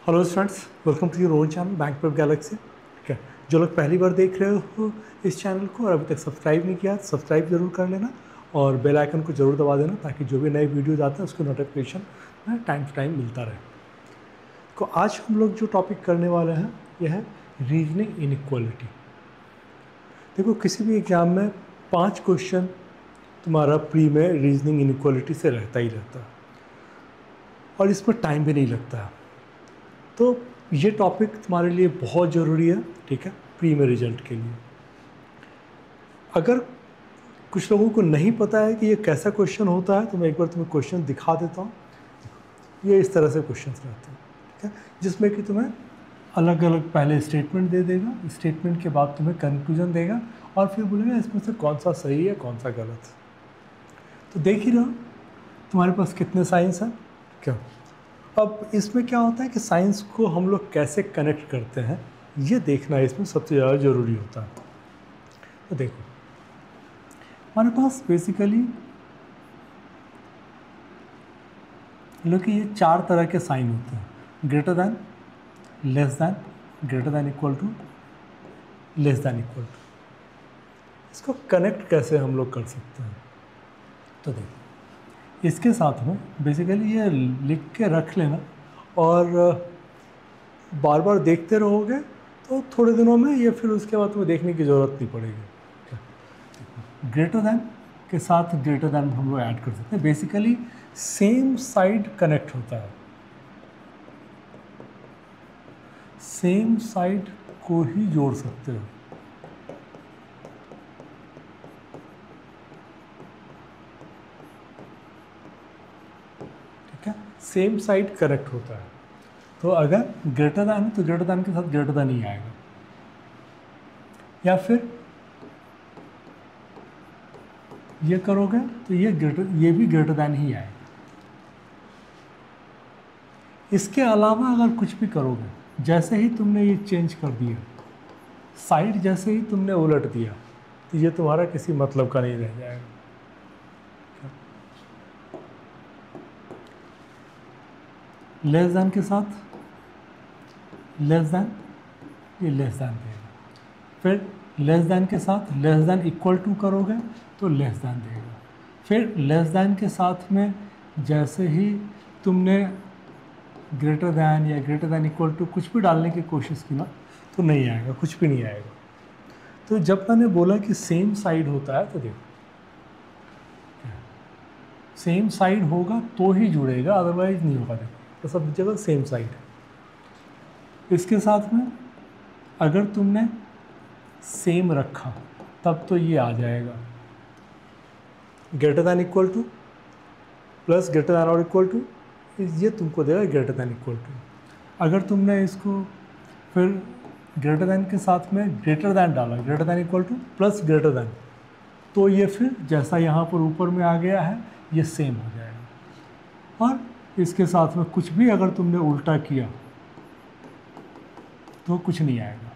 Hello students, welcome to your own channel bank prep galaxy. ठीक है, जो लोग पहली बार देख रहे हो इस चैनल को और अभी तक सब्सक्राइब नहीं किया, सब्सक्राइब जरूर कर लेना और बेल आइकन को जरूर दबा देना ताकि जो भी नए वीडियोज आते हैं उसको नोटिफिकेशन टाइम टू टाइम मिलता रहे। तो आज हम लोग जो टॉपिक करने वाले हैं यह है रीजनिंग इनइक्वालिटी। देखो, किसी भी एग्जाम में 5 क्वेश्चन तुम्हारा प्री में रीजनिंग इनइक्वालिटी से रहता ही रहता है और इसमें टाइम भी नहीं लगता है। तो ये टॉपिक तुम्हारे लिए बहुत ज़रूरी है, ठीक है, प्री में रिजल्ट के लिए। अगर कुछ लोगों को नहीं पता है कि ये कैसा क्वेश्चन होता है तो मैं एक बार तुम्हें क्वेश्चन दिखा देता हूँ। ये इस तरह से क्वेश्चन रहते हैं, ठीक है, जिसमें कि तुम्हें अलग अलग पहले स्टेटमेंट दे देगा, स्टेटमेंट के बाद तुम्हें कंक्लूजन देगा और फिर बोलेगा इसमें से कौन सा सही है कौन सा गलत है। तो देख ही रहो तुम्हारे पास कितने साइंस हैं क्या। अब इसमें क्या होता है कि साइंस को हम लोग कैसे कनेक्ट करते हैं ये देखना इसमें सबसे ज़्यादा ज़रूरी होता है। तो देखो, हमारे पास बेसिकली लोग ये 4 तरह के साइन होते हैं, greater than, less than, greater than equal to, less than equal to. इसको कनेक्ट कैसे हम लोग कर सकते हैं तो देखो, इसके साथ में बेसिकली ये लिख के रख लेना और बार बार देखते रहोगे तो थोड़े दिनों में ये फिर उसके बाद तुम्हें देखने की ज़रूरत नहीं पड़ेगी। ग्रेटर दैन के साथ ग्रेटर दैन हम लोग ऐड कर सकते हैं। बेसिकली सेम साइड कनेक्ट होता है, सेम साइड को ही जोड़ सकते हो। सेम साइड करेक्ट होता है। तो अगर ग्रेटर दैन है तो ग्रेटर दैन के साथ ग्रेटर दैन ही आएगा, या फिर ये करोगे तो ये भी ग्रेटर दैन ही आएगा। इसके अलावा अगर कुछ भी करोगे, जैसे ही तुमने ये चेंज कर दिया, साइड जैसे ही तुमने उलट दिया तो ये तुम्हारा किसी मतलब का नहीं रह जाएगा। लेस दैन के साथ लेस दैन, ये लेस दैन देगा। फिर लेस दैन के साथ लेस दैन इक्वल टू करोगे तो लेस दैन देगा। फिर लेस दैन के साथ में जैसे ही तुमने ग्रेटर दैन या ग्रेटर दैन इक्वल टू कुछ भी डालने की कोशिश की ना तो नहीं आएगा, कुछ भी नहीं आएगा। तो जब मैंने बोला कि सेम साइड होता है तो देखो, सेम साइड होगा तो ही जुड़ेगा, अदरवाइज नहीं होगा। देखो तो सब जगह सेम साइड है। इसके साथ में अगर तुमने सेम रखा तब तो ये आ जाएगा greater than equal to plus greater than और इक्वल टू, ये तुमको देगा ग्रेटर दैन इक्वल टू। अगर तुमने इसको फिर ग्रेटर दैन के साथ में ग्रेटर दैन डाला, greater than equal to plus greater than, तो ये फिर जैसा यहाँ पर ऊपर में आ गया है ये सेम हो जाएगा। और इसके साथ में कुछ भी अगर तुमने उल्टा किया तो कुछ नहीं आएगा।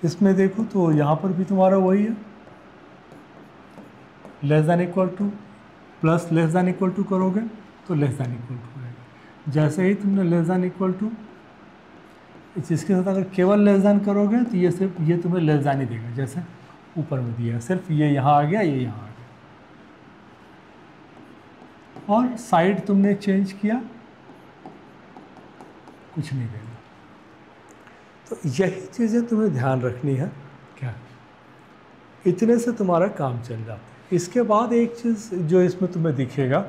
इसमें देखो तो यहाँ पर भी तुम्हारा वही है, less than equal to plus less than equal to करोगे तो लेस दैन इक्वल टू आएगा। जैसे ही तुमने लेस दैन इक्वल टू, इसके साथ अगर केवल लेस दैन करोगे तो ये सिर्फ ये तुम्हें लेस दैन ही देगा, जैसे ऊपर में दिया, सिर्फ ये यहाँ आ गया, ये यहाँ आ गया। और साइड तुमने चेंज किया, कुछ नहीं देगा। तो यही चीज़ें तुम्हें ध्यान रखनी है। क्या इतने से तुम्हारा काम चल जाता है। इसके बाद एक चीज़ जो इसमें तुम्हें दिखेगा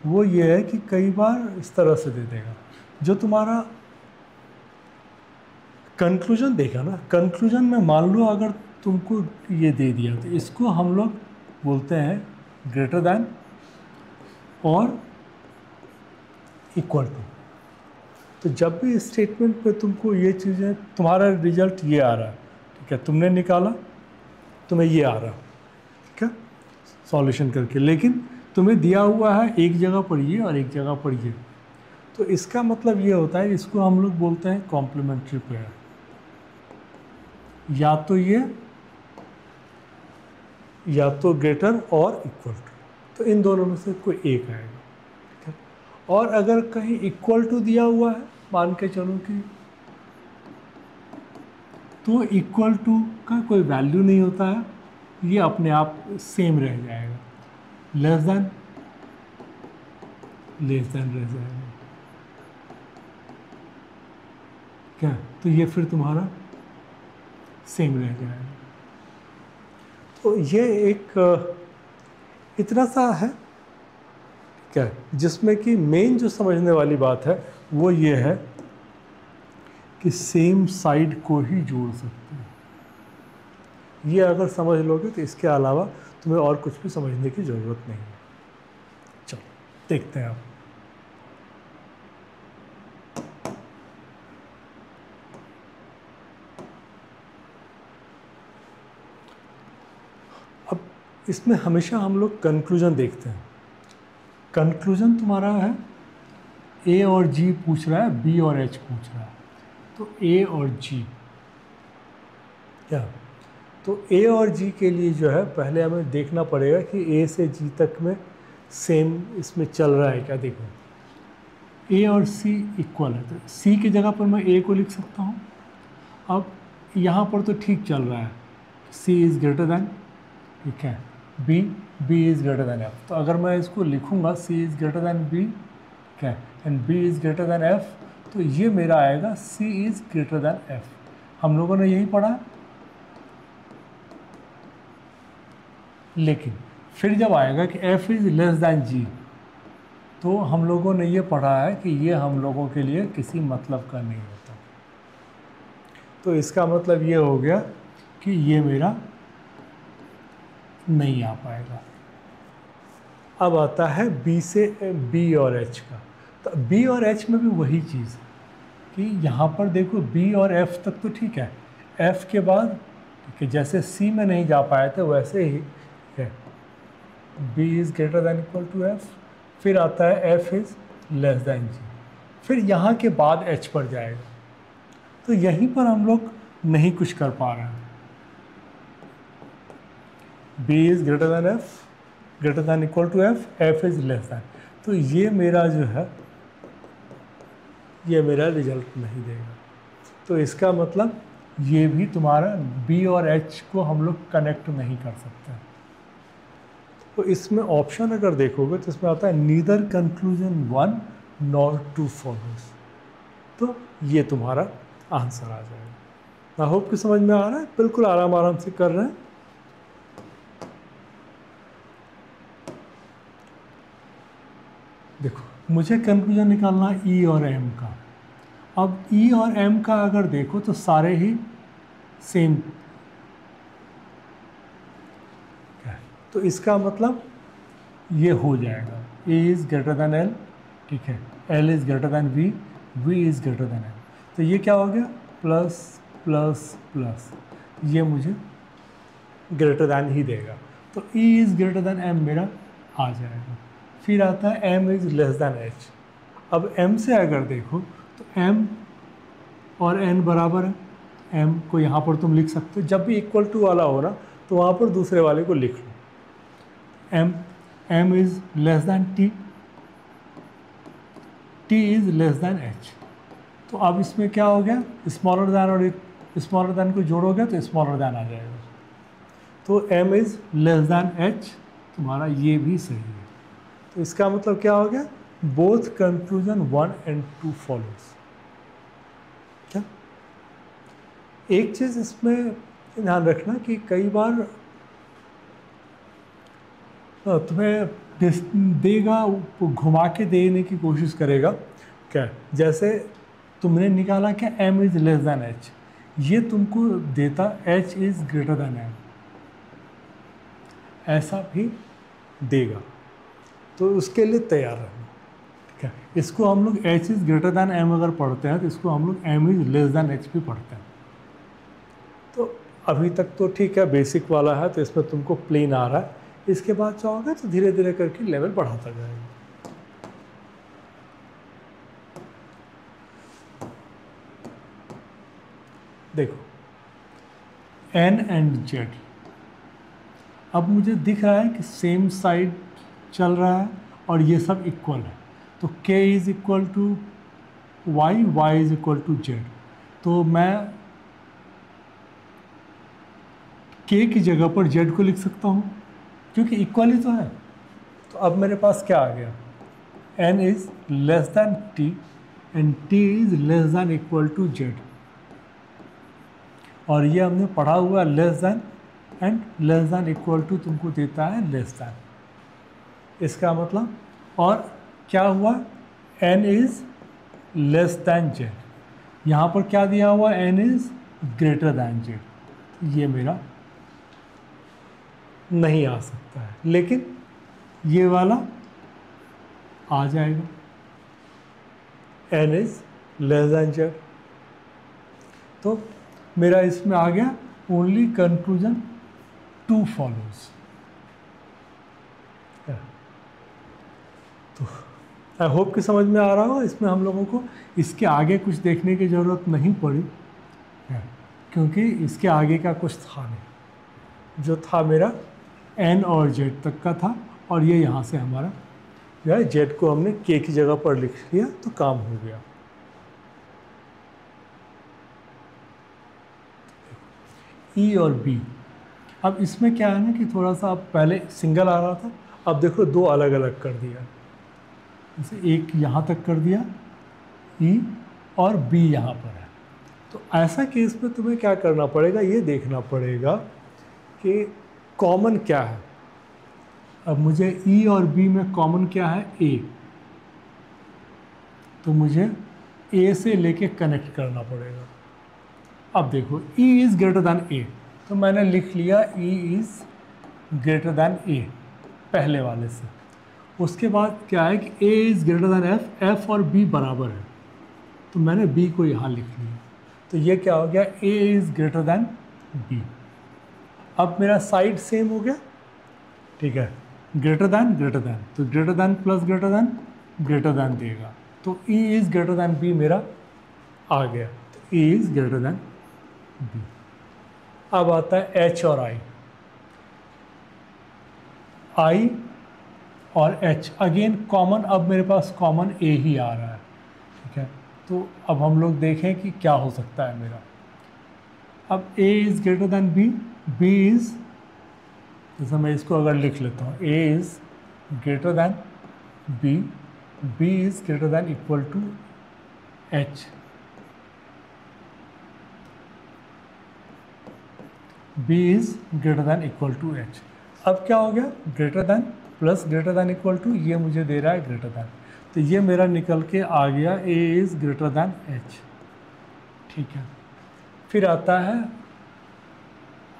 वो ये है कि कई बार इस तरह से दे देगा, जो तुम्हारा कंक्लूजन देगा ना, कंक्लूजन में मान लो अगर तुमको ये दे दिया तो इसको हम लोग बोलते हैं ग्रेटर दैन और इक्वल टू। तो जब भी स्टेटमेंट पे तुमको ये चीज़ें, तुम्हारा रिजल्ट ये आ रहा है, ठीक है, तुमने निकाला, तुम्हें ये आ रहा, ठीक है, सॉल्यूशन करके, लेकिन तुम्हें दिया हुआ है एक जगह पर ये और एक जगह पर ये, तो इसका मतलब ये होता है, इसको हम लोग बोलते हैं कॉम्प्लीमेंट्री पेयर। या तो ये या तो ग्रेटर और इक्वल टू, तो इन दोनों में से कोई एक आएगा। और अगर कहीं इक्वल टू दिया हुआ है, मान के चलो कि, तो इक्वल टू का कोई वैल्यू नहीं होता है, ये अपने आप सेम रह जाएगा, लेस देन रह जाएगा। क्या, तो ये फिर तुम्हारा सेम रह जाएगा। तो ये एक इतना सा है क्या, जिसमें कि मेन जो समझने वाली बात है वो ये है कि सेम साइड को ही जोड़ सकते हैं। ये अगर समझ लोगे तो इसके अलावा तुम्हें और कुछ भी समझने की ज़रूरत नहीं है। चलो देखते हैं अब इसमें हमेशा हम लोग कंक्लूजन देखते हैं। कंक्लूजन तुम्हारा है ए और जी पूछ रहा है, बी और एच पूछ रहा है, तो ए और जी, क्या, तो ए और जी के लिए जो है पहले हमें देखना पड़ेगा कि ए से जी तक में सेम इसमें चल रहा है क्या। देखो ए और सी इक्वल है, तो सी की जगह पर मैं ए को लिख सकता हूँ। अब यहाँ पर तो ठीक चल रहा है, सी इज़ ग्रेटर दैन, ठीक है, B is greater than F. तो अगर मैं इसको लिखूँगा C is greater than B, ठीक है, and B is greater than F, तो ये मेरा आएगा C is greater than F. हम लोगों ने यही पढ़ा, लेकिन फिर जब आएगा कि एफ इज़ लेस दैन जी, तो हम लोगों ने ये पढ़ा है कि ये हम लोगों के लिए किसी मतलब का नहीं होता। तो इसका मतलब ये हो गया कि ये मेरा नहीं आ पाएगा। अब आता है बी से बी और एच का। तो बी और एच में भी वही चीज़ है कि यहाँ पर देखो बी और एफ तक तो ठीक है, एफ के बाद ठीक है, जैसे सी में नहीं जा पाए थे वैसे ही ठीक है, B is greater than equal to F, फिर आता है F is less than G, फिर यहाँ के बाद एच पर जाएगा। तो यहीं पर हम लोग नहीं कुछ कर पा रहे हैं। B is greater than F, greater than equal to F, F is less than, तो ये मेरा जो है ये मेरा रिजल्ट नहीं देगा। तो इसका मतलब ये भी तुम्हारा बी और एच को हम लोग कनेक्ट नहीं कर सकते। तो इसमें ऑप्शन अगर देखोगे तो इसमें आता है neither conclusion one nor two follows, तो ये तुम्हारा आंसर आ जाएगा। आई होप कि समझ में आ रहा है, बिल्कुल आराम से कर रहे हैं। देखो मुझे कंक्लूजन निकालना है ई और एम का। अब ई और एम का अगर देखो तो सारे ही सेम, तो इसका मतलब ये हो जाएगा A is greater than L, ठीक है, L is greater than V, V is greater than L. तो ये क्या हो गया, प्लस प्लस प्लस, ये मुझे ग्रेटर दैन ही देगा। तो E is greater than M मेरा आ जाएगा। फिर आता है M is less than H. अब एम से अगर देखो तो एम और एन बराबर है, एम को यहाँ पर तुम लिख सकते हो, जब भी इक्वल टू वाला हो ना तो वहाँ पर दूसरे वाले को लिख लो। M is less than T, T is less than H. तो अब इसमें क्या हो गया, स्मॉलर दैन और स्मॉलर दैन को जोड़ोगे तो स्मॉलर दैन आ जाएगा। तो M is less than H, तुम्हारा ये भी सही है। तो इसका मतलब क्या हो गया, बोथ कंक्लूजन 1 and 2 फॉलोज। क्या, एक चीज़ इसमें ध्यान रखना कि कई बार तुम्हें देगा, घुमा के देने की कोशिश करेगा। क्या, जैसे तुमने निकाला क्या m is less then h, ये तुमको देता h is greater then m, ऐसा भी देगा, तो उसके लिए तैयार रहना। ठीक है, इसको हम लोग h is greater then m अगर पढ़ते हैं तो इसको हम लोग m is less then h भी पढ़ते हैं। तो अभी तक तो ठीक है, बेसिक वाला है, तो इसमें तुमको प्लेन आ रहा है। इसके बाद चाहोगे तो धीरे धीरे करके लेवल बढ़ाता जाएगा। देखो n एंड z, अब मुझे दिख रहा है कि सेम साइड चल रहा है और ये सब इक्वल है, तो k is equal to Y, Y is equal to Z. तो मैं k की जगह पर z को लिख सकता हूँ क्योंकि इक्वल ही तो है। तो अब मेरे पास क्या आ गया, n is less than t and t is less than equal to z। और ये हमने पढ़ा हुआ less than and less than equal to तुमको देता है लेस दैन, इसका मतलब। और क्या हुआ, n is less then z, यहाँ पर क्या दिया हुआ, n is greater then z। ये मेरा नहीं आ सकता है, लेकिन ये वाला आ जाएगा, n is less then z। तो मेरा इसमें आ गया ओनली कंक्लूजन 2 फॉलोज। तो आई होप कि समझ में आ रहा हो। इसमें हम लोगों को इसके आगे कुछ देखने की ज़रूरत नहीं पड़ी क्योंकि इसके आगे का कुछ था नहीं, जो था मेरा n और z तक का था, और ये यहाँ से हमारा जो है z को हमने k की जगह पर लिख लिया तो काम हो गया। E और B, अब इसमें क्या है ना कि थोड़ा सा, अब पहले सिंगल आ रहा था, अब देखो दो अलग अलग कर दिया। जैसे एक यहाँ तक कर दिया E और B यहाँ पर है। तो ऐसा केस में तुम्हें क्या करना पड़ेगा, ये देखना पड़ेगा कि कॉमन क्या है। अब मुझे E और B में कॉमन क्या है, A, तो मुझे A से लेके कनेक्ट करना पड़ेगा। अब देखो E is greater than A, तो मैंने लिख लिया E is greater than A पहले वाले से। उसके बाद क्या है कि A is greater then F, F और B बराबर है, तो मैंने B को यहाँ लिख लिया। तो ये क्या हो गया, A is greater than B। अब मेरा साइड सेम हो गया, ठीक है, ग्रेटर दैन तो greater than plus greater then देगा, तो E is greater than B मेरा आ गया। तो E is greater than B। अब आता है H और I और H, अगेन कॉमन, अब मेरे पास कॉमन A ही आ रहा है, ठीक है। तो अब हम लोग देखें कि क्या हो सकता है मेरा। अब A is greater than B, B is, जैसे मैं इसको अगर लिख लेता हूँ, A is greater than B, B is greater than equal to H, B is greater than equal to H। अब क्या हो गया, greater than plus greater than equal to, ये मुझे दे रहा है ग्रेटर दैन, तो ये मेरा निकल के आ गया A is greater than H, ठीक है। फिर आता है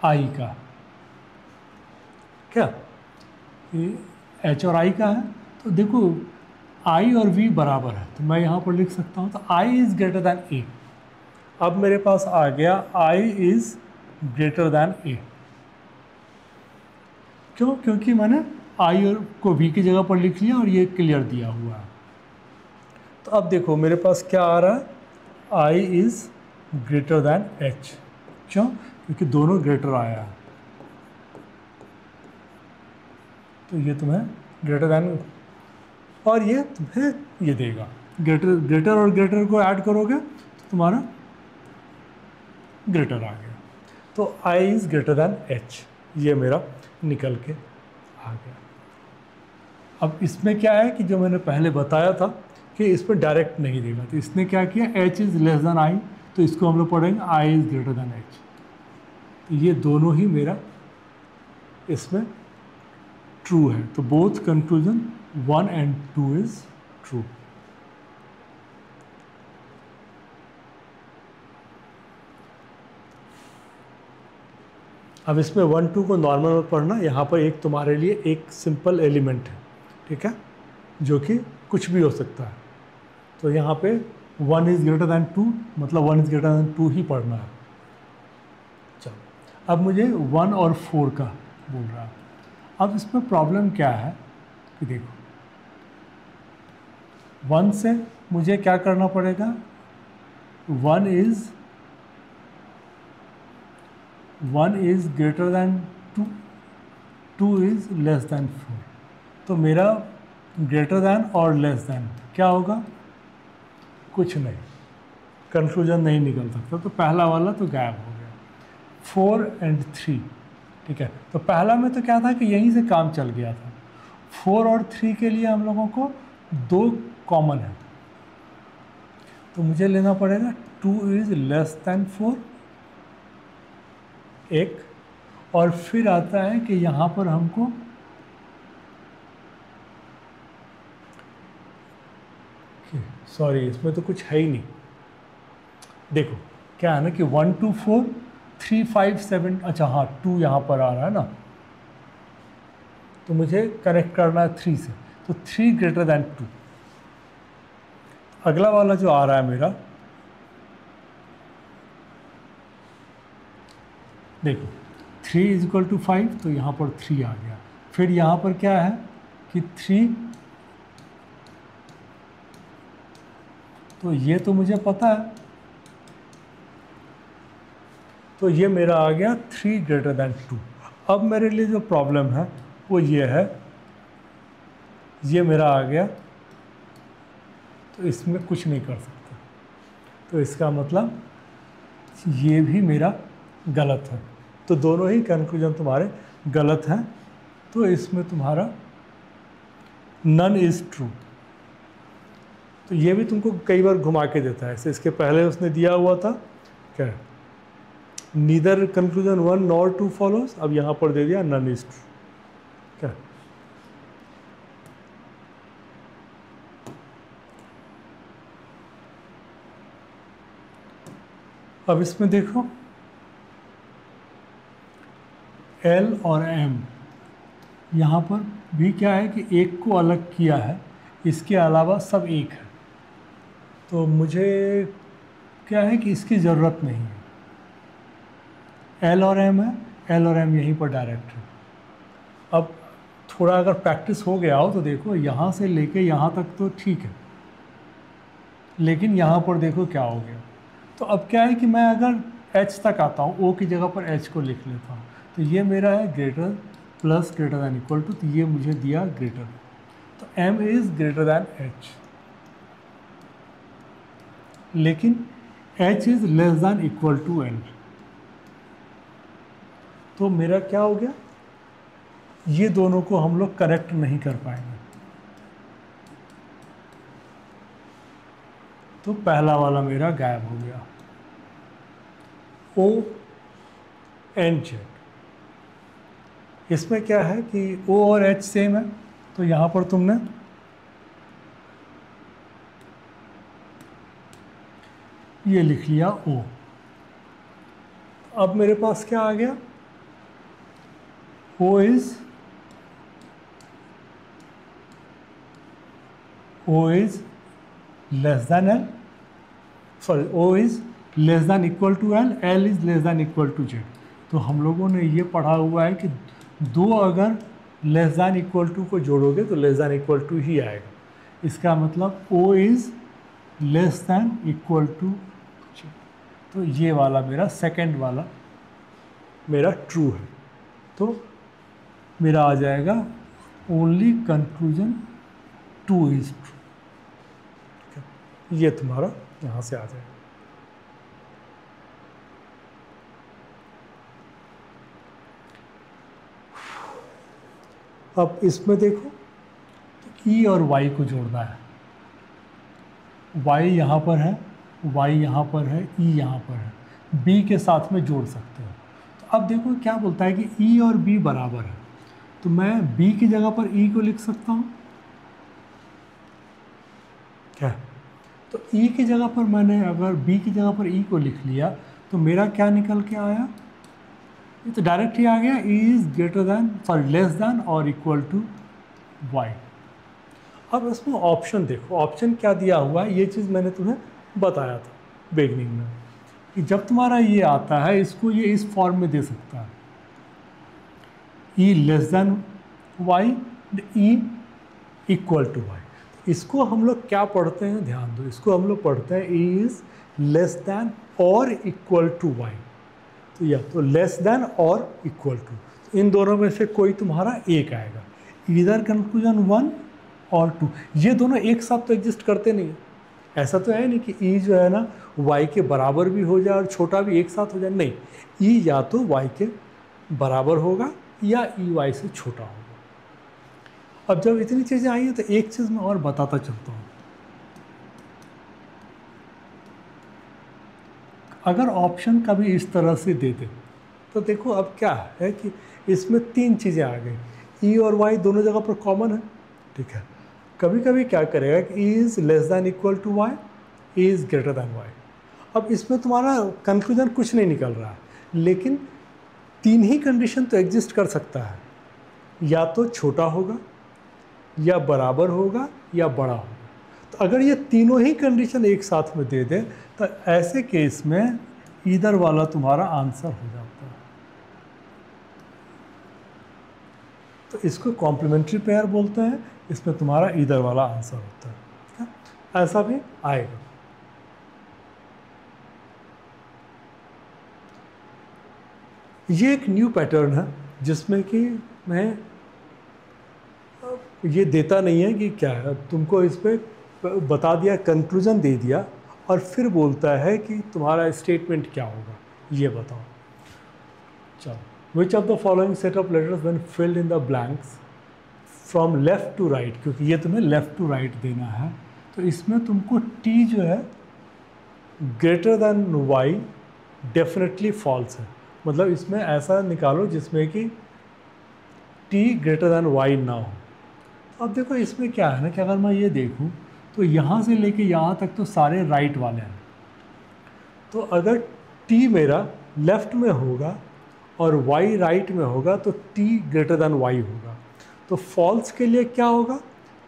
I का, क्या ये H और I का है, तो देखो I और V बराबर है, तो मैं यहाँ पर लिख सकता हूँ, तो I is greater than A। अब मेरे पास आ गया I is greater than A, क्यों, क्योंकि मैंने I और को V की जगह पर लिख लिया और ये क्लियर दिया हुआ है। तो अब देखो मेरे पास क्या आ रहा है, I is greater than H, क्यों, क्योंकि दोनों ग्रेटर आया है, तो ये तुम्हें ग्रेटर दैन, और ये तुम्हें ये देगा, ग्रेटर और ग्रेटर को ऐड करोगे तो तुम्हारा ग्रेटर आ गया। तो I is greater than H, ये मेरा निकल के आ गया। अब इसमें क्या है कि जो मैंने पहले बताया था कि इसमें डायरेक्ट नहीं देगा, तो इसने क्या किया, H is less then I, तो इसको हम लोग पढ़ेंगे I is greater than H। तो ये दोनों ही मेरा इसमें ट्रू है, तो both conclusion 1 and 2 is true. अब इसमें 1 2 को नॉर्मल में पढ़ना, यहाँ पर एक तुम्हारे लिए एक सिंपल एलिमेंट है, ठीक है, जो कि कुछ भी हो सकता है। तो यहाँ पे 1 इज़ ग्रेटर दैन 2, मतलब 1 इज़ ग्रेटर दैन 2 ही पढ़ना है। चलो अब मुझे 1 और 4 का बोल रहा है। अब इसमें प्रॉब्लम क्या है कि देखो 1 से मुझे क्या करना पड़ेगा, 1 is greater then 2, 2 is less then 4, तो मेरा ग्रेटर दैन और लेस दैन क्या होगा, कुछ नहीं, कंक्लूजन नहीं निकल सकता, तो पहला वाला तो गायब हो गया। 4 और 3, ठीक है, तो पहला में तो क्या था कि यहीं से काम चल गया था। 4 और 3 के लिए हम लोगों को 2 कॉमन है, तो मुझे लेना पड़ेगा 2 इज लेस दैन 4 एक, और फिर आता है कि यहाँ पर हमको सॉरी इसमें तो कुछ है ही नहीं। देखो क्या है ना कि 1 2 4 3 5 7, अच्छा हाँ 2 यहाँ पर आ रहा है ना, तो मुझे कनेक्ट करना है 3 से, तो 3 ग्रेटर दैन 2। अगला वाला जो आ रहा है मेरा, देखो 3 इज इक्वल टू 5, तो यहाँ पर 3 आ गया। फिर यहाँ पर क्या है कि 3, तो ये तो मुझे पता है, तो ये मेरा आ गया 3 ग्रेटर दैन 2। अब मेरे लिए जो प्रॉब्लम है वो ये है, ये मेरा आ गया, तो इसमें कुछ नहीं कर सकता, तो इसका मतलब ये भी मेरा गलत है, तो दोनों ही कंक्लूजन तुम्हारे गलत हैं, तो इसमें तुम्हारा नन इज़ ट्रू। तो ये भी तुमको कई बार घुमा के देता है, इसके पहले उसने दिया हुआ था क्या, नीदर कंक्लूजन 1 नॉर 2 फॉलोज, अब यहाँ पर दे दिया नन इज ट्रू, क्या। अब इसमें देखो L और M, यहाँ पर भी क्या है कि एक को अलग किया है, इसके अलावा सब एक है, तो मुझे क्या है कि इसकी ज़रूरत नहीं है। L और M है, L और M यहीं पर डायरेक्ट है। अब थोड़ा अगर प्रैक्टिस हो गया हो तो देखो यहाँ से लेके यहाँ तक तो ठीक है, लेकिन यहाँ पर देखो क्या हो गया। तो अब क्या है कि मैं अगर H तक आता हूँ, O की जगह पर H को लिख लेता हूँ, तो ये मेरा है greater plus greater than equal to, तो ये मुझे दिया ग्रेटर, तो M is greater than H, लेकिन H is less than equal to L। तो मेरा क्या हो गया, ये दोनों को हम लोग कनेक्ट नहीं कर पाएंगे, तो पहला वाला मेरा गायब हो गया। O एंड Z, इसमें क्या है कि O और H सेम है, तो यहाँ पर तुमने ये लिख लिया O। अब मेरे पास क्या आ गया, O is less than L, sorry O is less than equal to L, L is less than equal to Z। तो हम लोगों ने ये पढ़ा हुआ है कि दो अगर लेस दैन इक्वल टू को जोड़ोगे तो लेस दैन इक्वल टू ही आएगा, इसका मतलब O is less than equal to Z। तो ये वाला मेरा सेकंड वाला मेरा ट्रू है, तो मेरा आ जाएगा ओनली कंक्लूजन 2 इज ट्रू, ये तुम्हारा यहाँ से आ जाएगा। अब इसमें देखो E और Y को जोड़ना है, Y यहाँ पर है, Y यहाँ पर है, E यहाँ पर है, B के साथ में जोड़ सकते हो। तो अब देखो क्या बोलता है कि E और B बराबर है, तो मैं B की जगह पर E को लिख सकता हूँ क्या, तो E की जगह पर मैंने अगर B की जगह पर E को लिख लिया तो मेरा क्या निकल के आया, ये तो डायरेक्ट ही आ गया, E is greater then sorry less than और इक्वल टू Y। अब इसमें ऑप्शन देखो, ऑप्शन क्या दिया हुआ है, ये चीज़ मैंने तुम्हें बताया था बिगनिंग में कि जब तुम्हारा ये आता है इसको ये इस फॉर्म में दे सकता है, E less than Y, E equal to Y। इसको हम लोग क्या पढ़ते हैं, ध्यान दो, इसको हम लोग पढ़ते हैं E इज़ लेस दैन और इक्वल टू Y। तो या तो लेस दैन और इक्वल टू, इन दोनों में से कोई तुम्हारा एक आएगा, इधर कंक्लूजन 1 और 2, ये दोनों एक साथ तो एग्जिस्ट करते नहीं है। ऐसा तो है नहीं कि ई जो है ना y के बराबर भी हो जाए और छोटा भी एक साथ हो जाए, नहीं, ई या तो y के बराबर होगा या ई y से छोटा होगा। अब जब इतनी चीज़ें आई हैं तो एक चीज़ मैं और बताता चलता हूँ। अगर ऑप्शन कभी इस तरह से दे दे तो देखो अब क्या है कि इसमें 3 चीज़ें आ गई, ई और y दोनों जगह पर कॉमन है, ठीक है। कभी कभी क्या करेगा कि E is less than equal to Y, E is greater than Y. अब इसमें तुम्हारा कंक्लूजन कुछ नहीं निकल रहा है, लेकिन 3 ही कंडीशन तो एग्जिस्ट कर सकता है, या तो छोटा होगा या बराबर होगा या बड़ा होगा। तो अगर ये तीनों ही कंडीशन एक साथ में दे दे तो ऐसे केस में इधर वाला तुम्हारा आंसर हो जाता है। तो इसको कॉम्प्लीमेंट्री पेयर बोलते हैं, इसमें तुम्हारा इधर वाला आंसर होता है, ठीक है? ऐसा भी आएगा। ये एक न्यू पैटर्न है जिसमें कि मैं ये देता नहीं है कि क्या है, तुमको इस पर बता दिया, कंक्लूजन दे दिया और फिर बोलता है कि तुम्हारा स्टेटमेंट क्या होगा, ये बताओ। चलो, which of the following set of letters when filled in the blanks from left to right, क्योंकि ये तुम्हें लेफ़्ट टू राइट देना है, तो इसमें तुमको टी जो है greater than Y definitely false है। मतलब इसमें ऐसा निकालो जिसमें कि टी ग्रेटर दैन वाई ना हो। अब देखो इसमें क्या है ना कि अगर मैं ये देखूं तो यहाँ से लेके यहाँ तक तो सारे राइट वाले हैं, तो अगर टी मेरा लेफ़्ट में होगा और वाई राइट में होगा तो टी ग्रेटर दैन वाई होगा। तो फॉल्स के लिए क्या होगा,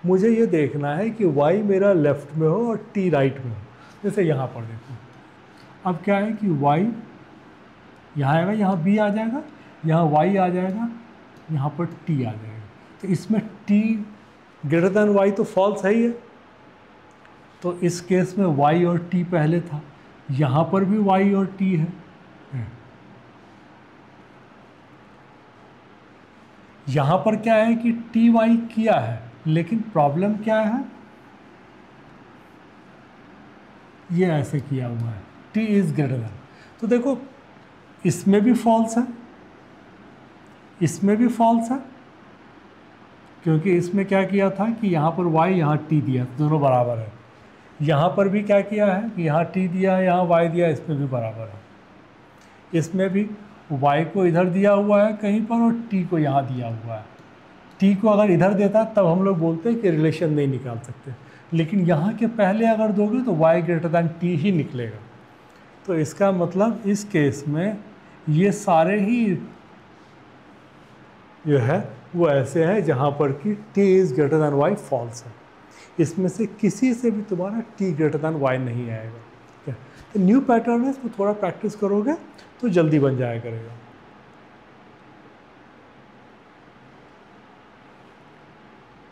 मुझे ये देखना है कि वाई मेरा लेफ़्ट में हो और टी राइट में हो। जैसे यहाँ पर देखो, अब क्या है कि वाई यहाँ आएगा, यहाँ बी आ जाएगा, यहाँ वाई आ जाएगा, यहाँ पर टी आ जाएगा। तो इसमें टी ग्रेटर दैन वाई तो फॉल्स है ही है, तो इस केस में y और t पहले था, यहाँ पर भी y और t है। यहाँ पर क्या है कि टी वाई किया है, लेकिन प्रॉब्लम क्या है, ये ऐसे किया हुआ है t इज़ ग्रेटर दैन। तो देखो इसमें भी फॉल्स है, इसमें भी फॉल्स है, क्योंकि इसमें क्या किया था कि यहाँ पर y यहाँ t दिया, दोनों बराबर है। यहाँ पर भी क्या किया है कि यहाँ t दिया है, यहाँ y दिया है, इसमें भी बराबर है। इसमें भी y को इधर दिया हुआ है कहीं पर और t को यहाँ दिया हुआ है। t को अगर इधर देता तब हम लोग बोलते हैं कि रिलेशन नहीं निकाल सकते, लेकिन यहाँ के पहले अगर दोगे तो y ग्रेटर दैन t ही निकलेगा। तो इसका मतलब इस केस में ये सारे ही जो है वो ऐसे हैं जहाँ पर कि t is greater than y false है। इसमें से किसी से भी तुम्हारा t ग्रेटर दैन y नहीं आएगा, ठीक है? तो न्यू पैटर्न है, इसको थोड़ा प्रैक्टिस करोगे तो जल्दी बन जाया करेगा।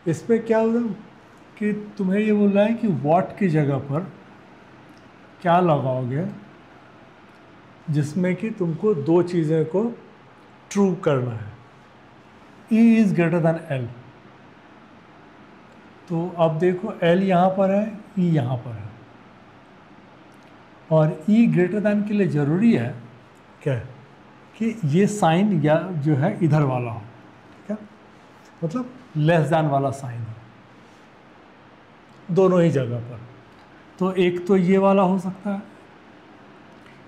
इसमें क्या होगा कि तुम्हें ये बोल रहा है कि व्हाट की जगह पर क्या लगाओगे जिसमें कि तुमको दो चीज़ें को ट्रू करना है। E is greater then L, तो अब देखो L यहाँ पर है, E यहाँ पर है, और E ग्रेटर दैन के लिए ज़रूरी है क्या कि ये साइन या जो है इधर वाला हो, ठीक है? मतलब लेस दैन वाला साइन हो दोनों ही जगह पर। तो एक तो ये वाला हो सकता है,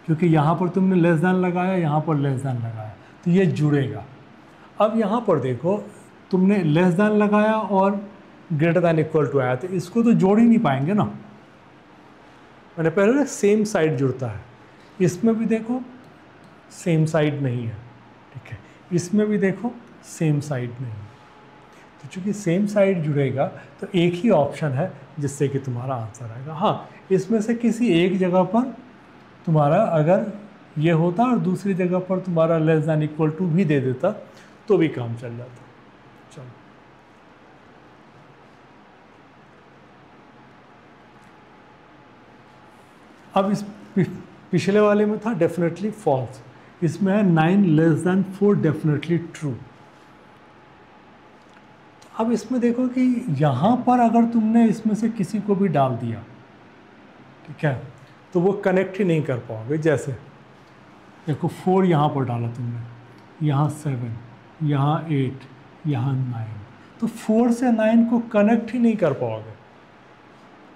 क्योंकि यहाँ पर तुमने लेस दैन लगाया, यहाँ पर लेस दैन लगाया, तो ये जुड़ेगा। अब यहाँ पर देखो तुमने लेस दैन लगाया और ग्रेटर दैन इक्वल टू आया, तो इसको तो जोड़ ही नहीं पाएंगे ना। मैंने पहले ना सेम साइड जुड़ता है, इसमें भी देखो सेम साइड नहीं है, ठीक है? इसमें भी देखो सेम साइड नहीं है। तो चूँकि सेम साइड जुड़ेगा तो एक ही ऑप्शन है जिससे कि तुम्हारा आंसर आएगा। हाँ, इसमें से किसी एक जगह पर तुम्हारा अगर ये होता और दूसरी जगह पर तुम्हारा लेस दैन इक्वल टू भी दे देता तो भी काम चल जाता। चलो, अब इस पिछले वाले में था डेफिनेटली फॉल्स, इसमें है 9 लेस दैन 4 डेफिनेटली ट्रू। अब इसमें देखो कि यहाँ पर अगर तुमने इसमें से किसी को भी डाल दिया, ठीक है, तो वो कनेक्ट ही नहीं कर पाओगे। जैसे देखो 4 यहाँ पर डाला तुमने, यहाँ 7, यहाँ 8, यहाँ 9, तो 4 से 9 को कनेक्ट ही नहीं कर पाओगे।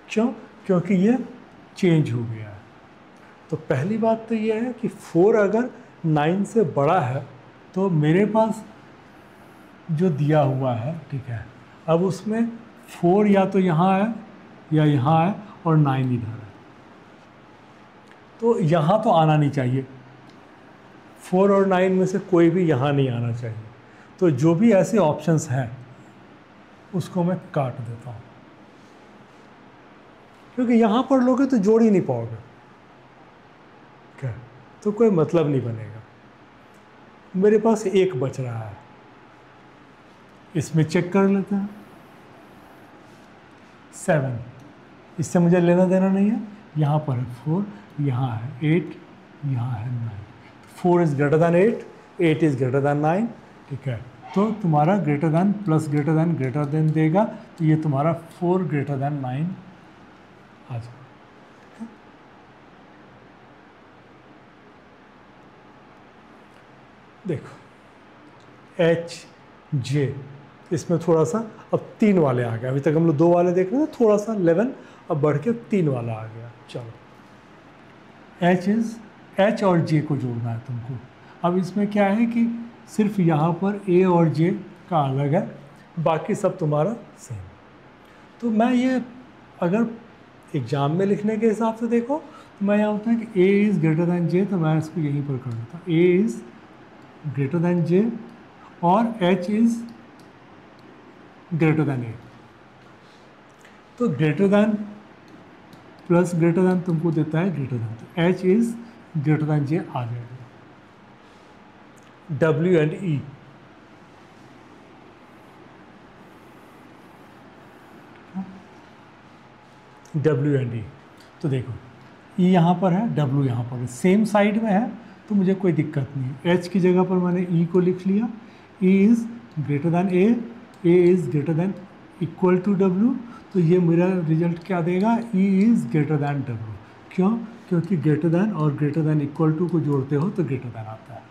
क्यों? क्योंकि ये चेंज हो गया है। तो पहली बात तो ये है कि 4 अगर 9 से बड़ा है तो मेरे पास जो दिया हुआ है, ठीक है, अब उसमें 4 या तो यहाँ है या यहाँ है और 9 इधर है, तो यहाँ तो आना नहीं चाहिए। 4 और 9 में से कोई भी यहाँ नहीं आना चाहिए। तो जो भी ऐसे ऑप्शंस हैं उसको मैं काट देता हूँ, क्योंकि यहाँ पर लोगे तो जोड़ ही नहीं पाओगे, क्या, तो कोई मतलब नहीं बनेगा। मेरे पास एक बच रहा है, इसमें चेक कर लेते हैं। 7, इससे मुझे लेना देना नहीं है। यहाँ पर है 4, यहाँ है 8, यहाँ है 9। 4 is greater then 8, 8 is greater then 9, ठीक है। तो तुम्हारा greater than plus greater then देगा, तो ये तुम्हारा 4 ग्रेटर दैन 9 आ जाएगा। देखो एच जे, इसमें थोड़ा सा अब 3 वाले आ गए। अभी तक हम लोग 2 वाले देख रहे थे, थोड़ा सा लेवल अब बढ़ के 3 वाला आ गया। चलो एच और जे को जोड़ना है तुमको। अब इसमें क्या है कि सिर्फ यहाँ पर ए और जे का अलग है, बाकी सब तुम्हारा सेम। तो मैं ये अगर एग्ज़ाम में लिखने के हिसाब से देखो तो मैं यहाँ होता है कि A is greater than J, तो मैं इसको यहीं पर कर देता हूँ। A is greater than J और H is greater than A. तो greater than plus greater than तुमको देता है ग्रेटर दैन, तो H is greater than J आ जाएगा। W and E, W and E, तो देखो ई यहाँ पर है, डब्ल्यू यहाँ पर है, सेम साइड में है, तो मुझे कोई दिक्कत नहीं। एच की जगह पर मैंने ई को लिख लिया। E is greater than A is greater than equal to W, तो ये मेरा रिजल्ट क्या देगा, E is greater than W. क्यों? क्योंकि ग्रेटर दैन और ग्रेटर दैन इक्वल टू को जोड़ते हो तो ग्रेटर दैन आता है।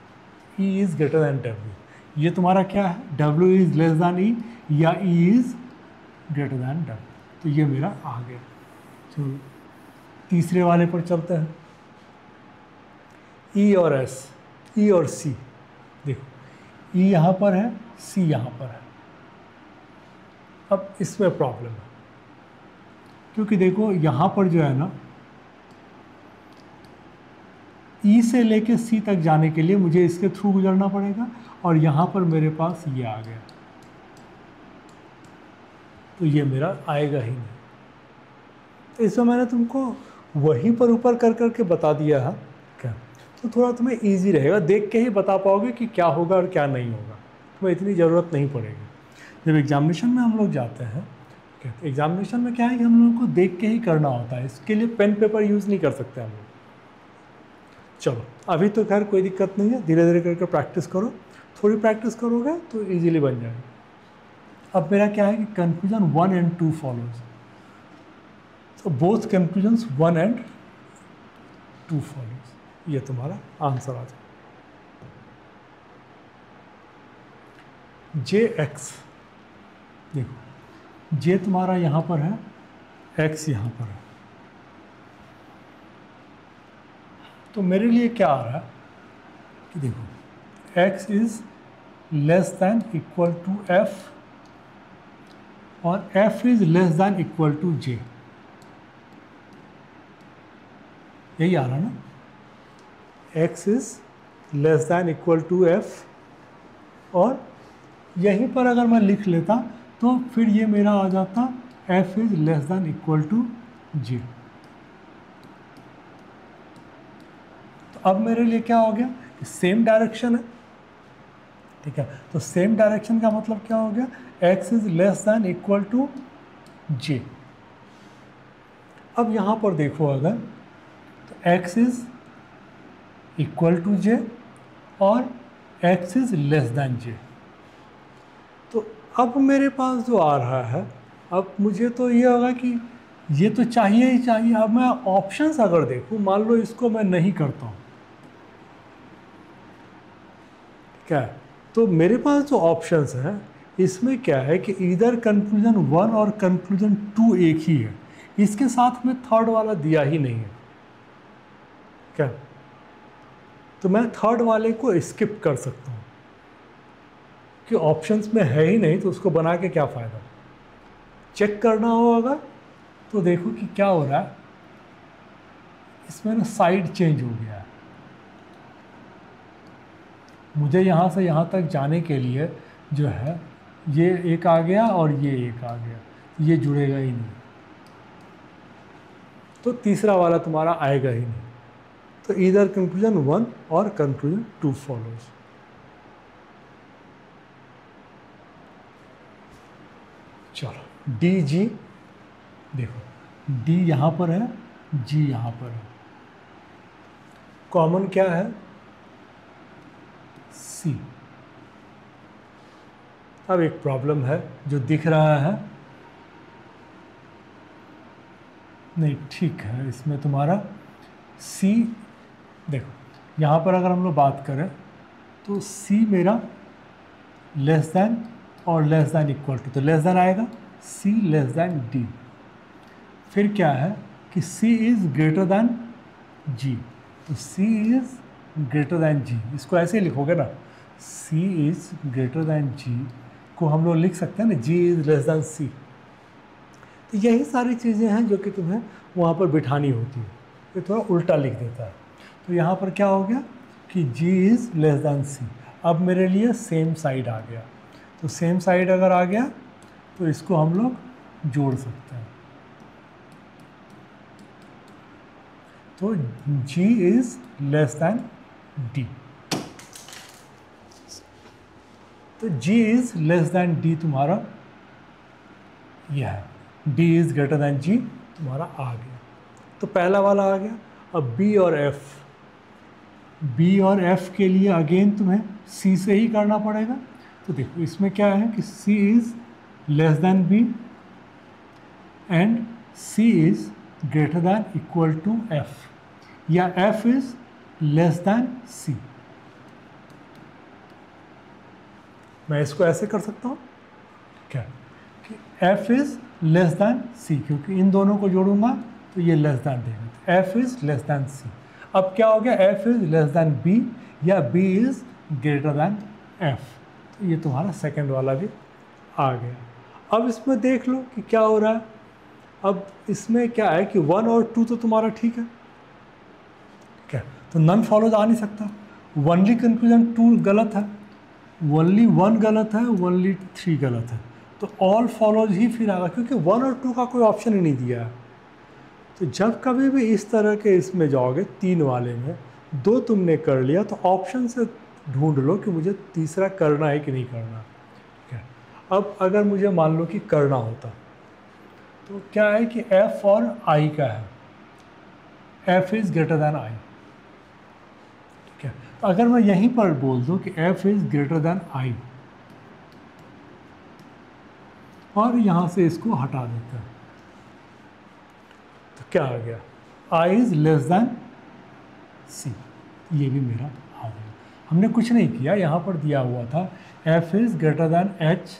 E is greater than W, ये तुम्हारा क्या है, W is less than E या E is greater than W, तो ये मेरा आ गया। चलो तीसरे वाले पर चलते हैं। ई और एस, ई और सी, देखो ई यहाँ पर है, सी यहाँ पर है। अब इसमें प्रॉब्लम है, क्योंकि देखो यहाँ पर जो है ना, ई से लेके सी तक जाने के लिए मुझे इसके थ्रू गुजरना पड़ेगा, और यहाँ पर मेरे पास ये आ गया, तो ये मेरा आएगा ही नहीं। तो इसमें मैंने तुमको वहीं पर ऊपर कर करके बता दिया है क्या, तो थोड़ा तुम्हें इजी रहेगा, देख के ही बता पाओगे कि क्या होगा और क्या नहीं होगा, तुम्हें इतनी ज़रूरत नहीं पड़ेगी। जब एग्जामिनेशन में हम लोग जाते हैं, क्या एग्जामिनेशन में क्या है कि हम लोगों को देख के ही करना होता है, इसके लिए पेन पेपर यूज़ नहीं कर सकते हम लोग। चलो अभी तो खैर कोई दिक्कत नहीं है, धीरे धीरे करके प्रैक्टिस करो, थोड़ी प्रैक्टिस करोगे तो ईजिली बन जाएगा। अब मेरा क्या है कि कंफ्यूजन 1 and 2 फॉलोज, तो बोथ कंफ्यूजन्स 1 and 2 फॉलोज, ये तुम्हारा आंसर आ जाए। जे एक्स, देखो जे तुम्हारा यहाँ पर है, एक्स यहाँ पर है, तो मेरे लिए क्या आ रहा है कि देखो x is less than equal to f और f is less than equal to j, यही आ रहा ना, x is less than equal to f, और यहीं पर अगर मैं लिख लेता तो फिर ये मेरा आ जाता f is less than equal to j। अब मेरे लिए क्या हो गया, सेम डायरेक्शन है, ठीक है, तो सेम डायरेक्शन का मतलब क्या हो गया, x is less than equal to j। अब यहाँ पर देखो अगर, तो x is equal to j और x is less than j, तो अब मेरे पास जो आ रहा है, अब मुझे तो ये होगा कि ये तो चाहिए ही चाहिए। अब मैं ऑप्शंस अगर देखूं, मान लो इसको मैं नहीं करता हूं, क्या है, तो मेरे पास जो ऑप्शंस हैं इसमें क्या है कि इधर कंक्लूजन 1 और कंक्लूजन 2 एक ही है, इसके साथ में थर्ड वाला दिया ही नहीं है, क्या, तो मैं थर्ड वाले को स्किप कर सकता हूँ कि ऑप्शंस में है ही नहीं, तो उसको बना के क्या फ़ायदा। चेक करना हो अगर तो देखो कि क्या हो रहा है, इसमें ना साइड चेंज हो गया है। मुझे यहाँ से यहाँ तक जाने के लिए जो है ये एक आ गया और ये एक आ गया, ये जुड़ेगा ही नहीं, तो तीसरा वाला तुम्हारा आएगा ही नहीं। तो इधर कंक्लूजन 1 और कंक्लूजन 2 फॉलोज। चलो डी जी, देखो डी यहाँ पर है, जी यहाँ पर है, कॉमन क्या है, सी। अब एक प्रॉब्लम है जो दिख रहा है, नहीं ठीक है, इसमें तुम्हारा सी, देखो यहाँ पर अगर हम लोग बात करें तो सी मेरा लेस दैन और लेस दैन इक्वल टू, तो लेस दैन आएगा, सी लेस दैन डी। फिर क्या है कि सी इज़ ग्रेटर दैन जी, तो सी इज़ ग्रेटर दैन जी, इसको ऐसे ही लिखोगे ना, सी इज़ ग्रेटर दैन जी को हम लोग लिख सकते हैं ना, जी इज़ लेस दैन सी। तो यही सारी चीज़ें हैं जो कि तुम्हें वहाँ पर बिठानी होती है, ये थोड़ा उल्टा लिख देता है। तो यहाँ पर क्या हो गया कि जी इज़ लेस दैन सी। अब मेरे लिए सेम साइड आ गया, तो सेम साइड अगर आ गया तो इसको हम लोग जोड़ सकते हैं। तो G is less then D, तो G is less then D तुम्हारा यह है, D is greater then G तुम्हारा आ गया। तो पहला वाला आ गया। अब B और F, B और F के लिए अगेन तुम्हें C से ही करना पड़ेगा। तो देखो इसमें क्या है कि C is less than B and C is greater than equal to F, या F is less than C। मैं इसको ऐसे कर सकता हूँ क्या कि F is less than C, क्योंकि इन दोनों को जोड़ूंगा तो ये लेस दैन देगा, तो F is less than C। अब क्या हो गया, F is less than B या B is greater then F, तो ये तुम्हारा सेकंड वाला भी आ गया। अब इसमें देख लो कि क्या हो रहा है। अब इसमें क्या है कि 1 और 2 तो तुम्हारा ठीक है, क्या, तो नन फॉलोज आ नहीं सकता। ओनली कंक्लूजन 2 गलत है, ओनली 1 गलत है, ओनली 3 गलत है, तो ऑल फॉलोज ही फिर आएगा, क्योंकि 1 और 2 का कोई ऑप्शन ही नहीं दिया है। तो जब कभी भी इस तरह के इसमें जाओगे 3 वाले में 2 तुमने कर लिया, तो ऑप्शन से ढूंढ लो कि मुझे तीसरा करना है कि नहीं करना। ठीक है, अब अगर मुझे मान लो कि करना होता तो क्या है कि F और I का है, F is greater then I। ठीक है, तो अगर मैं यहीं पर बोल दूं कि F is greater then I और यहाँ से इसको हटा देता है, तो क्या आ गया, I is less than C, ये भी मेरा आ गया। हमने कुछ नहीं किया, यहाँ पर दिया हुआ था F is greater than H,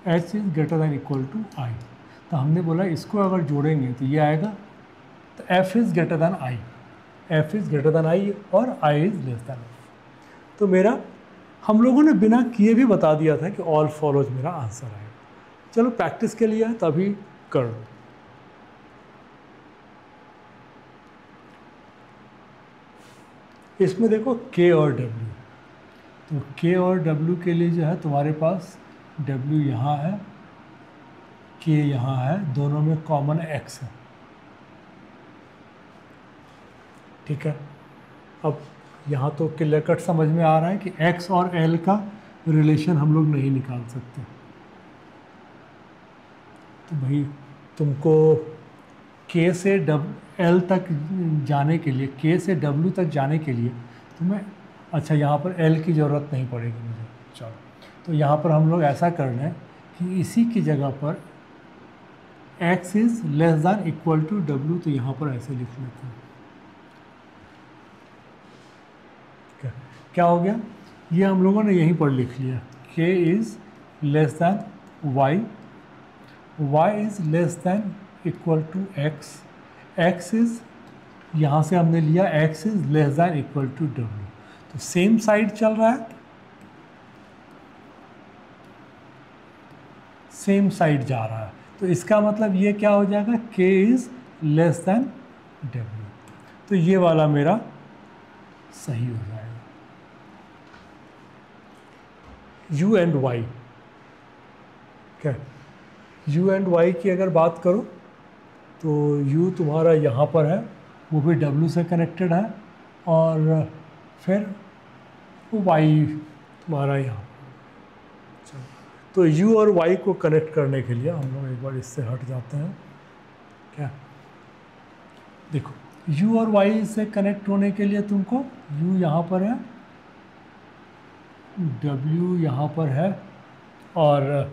H is greater than equal to I, तो हमने बोला इसको अगर जोड़ेंगे तो ये आएगा, तो F is greater then I, F is greater then I और I is less then F। तो मेरा हम लोगों ने बिना किए भी बता दिया था कि ऑल फॉलोज मेरा आंसर आएगा। चलो प्रैक्टिस के लिए है तभी कर लो। इसमें देखो K और W, तो K और W के लिए जो है तुम्हारे पास W यहाँ है, K यहाँ है, दोनों में कॉमन X है। ठीक है, अब यहाँ तो क्लियर कट समझ में आ रहा है कि X और L का रिलेशन हम लोग नहीं निकाल सकते। तो भाई तुमको K से L तक जाने के लिए, K से W तक जाने के लिए तुम्हें, अच्छा यहाँ पर L की ज़रूरत नहीं पड़ेगी मुझे। चलो, तो यहाँ पर हम लोग ऐसा कर लें कि इसी की जगह पर x is less than equal to w, तो यहाँ पर ऐसे लिख लेते हैं। क्या हो गया, ये हम लोगों ने यहीं पर लिख लिया, k is less than y, y is less than equal to x, x is यहाँ से हमने लिया x is less than equal to w, तो सेम साइड चल रहा है, सेम साइड जा रहा है, तो इसका मतलब ये क्या हो जाएगा, k is less then w, तो ये वाला मेरा सही हो जाएगा। u एंड y, क्या u एंड y की अगर बात करो तो u तुम्हारा यहाँ पर है, वो भी w से कनेक्टेड है, और फिर y तुम्हारा यहाँ। तो u और y को कनेक्ट करने के लिए हम लोग एक बार इससे हट जाते हैं। क्या देखो, u और y से कनेक्ट होने के लिए तुमको u यहाँ पर है, w यहाँ पर है, और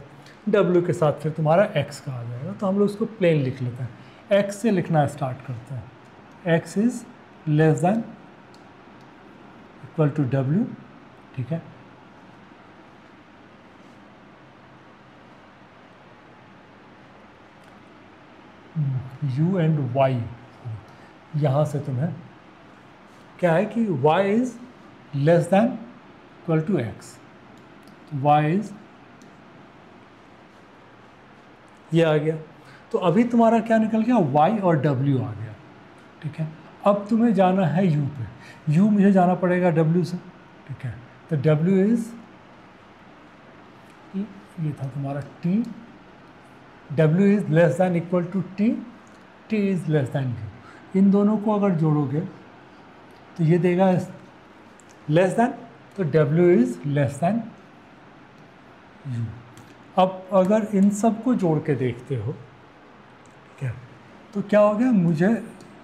w के साथ फिर तुम्हारा x का आ जाएगा, तो हम लोग उसको प्लेन लिख लेते हैं। x से लिखना स्टार्ट करते हैं, x is less than equal to w, ठीक है। u एंड y, यहाँ से तुम्हें क्या है कि y is less than equal to x, y is ये आ गया, तो अभी तुम्हारा क्या निकल गया, y और w आ गया, ठीक है। अब तुम्हें जाना है u पे, u मुझे जाना पड़ेगा w से, ठीक है, तो w इज़, ये था तुम्हारा t, w is less than equal to t, t is less than u, इन दोनों को अगर जोड़ोगे तो ये देगा लेस दैन, तो w is less than u। अब अगर इन सब को जोड़ के देखते हो, ठीक है, तो क्या हो गया, मुझे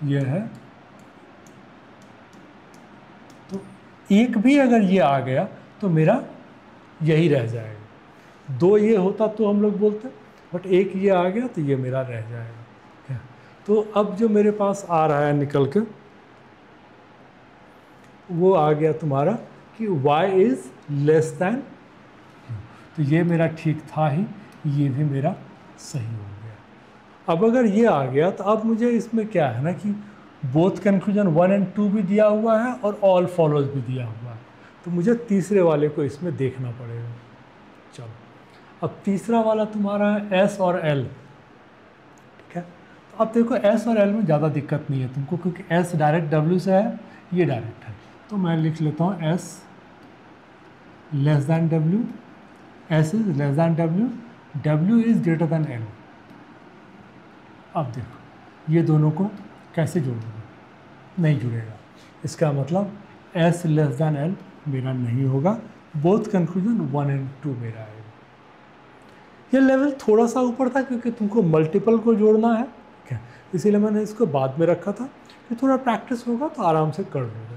ये है, तो एक भी अगर ये आ गया तो मेरा यही रह जाएगा, दो ये होता तो हम लोग बोलते, बट एक ये आ गया तो ये मेरा रह जाएगा, ठीक है। तो अब जो मेरे पास आ रहा है निकल के, वो आ गया तुम्हारा कि y इज़ लेस दैन, तो ये मेरा ठीक था ही, ये भी मेरा सही हो गया। अब अगर ये आ गया तो अब मुझे इसमें क्या है ना कि बोथ कंक्लूजन 1 एंड 2 भी दिया हुआ है और ऑल फॉलोज भी दिया हुआ है, तो मुझे तीसरे वाले को इसमें देखना पड़ेगा। चलो, अब तीसरा वाला तुम्हारा है S और L, ठीक है। तो अब देखो S और L में ज़्यादा दिक्कत नहीं है तुमको, क्योंकि S डायरेक्ट W से है, ये डायरेक्ट है, तो मैं लिख लेता हूँ S less than W, S is less then W, W is greater then L। अब देखो ये दोनों को कैसे जोड़ोगे, नहीं जुड़ेगा, इसका मतलब S लेस दैन L मेरा नहीं होगा, बोथ कंक्लूजन 1 एंड 2 मेरा आएगा। ये लेवल थोड़ा सा ऊपर था क्योंकि तुमको मल्टीपल को जोड़ना है, ठीक है, इसीलिए मैंने इसको बाद में रखा था कि थोड़ा प्रैक्टिस होगा तो आराम से कर लोगे।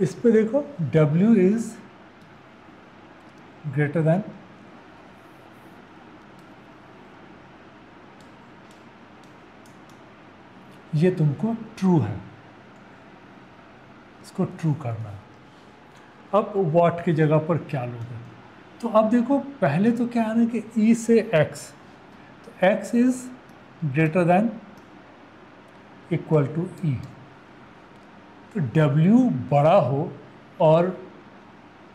इस पे देखो W इज ग्रेटर दैन, ये तुमको ट्रू है, इसको ट्रू करना है। अब व्हाट की जगह पर क्या लोगे, तो अब देखो पहले तो क्या है ना कि E से X, तो X is greater than equal to E, तो W बड़ा हो और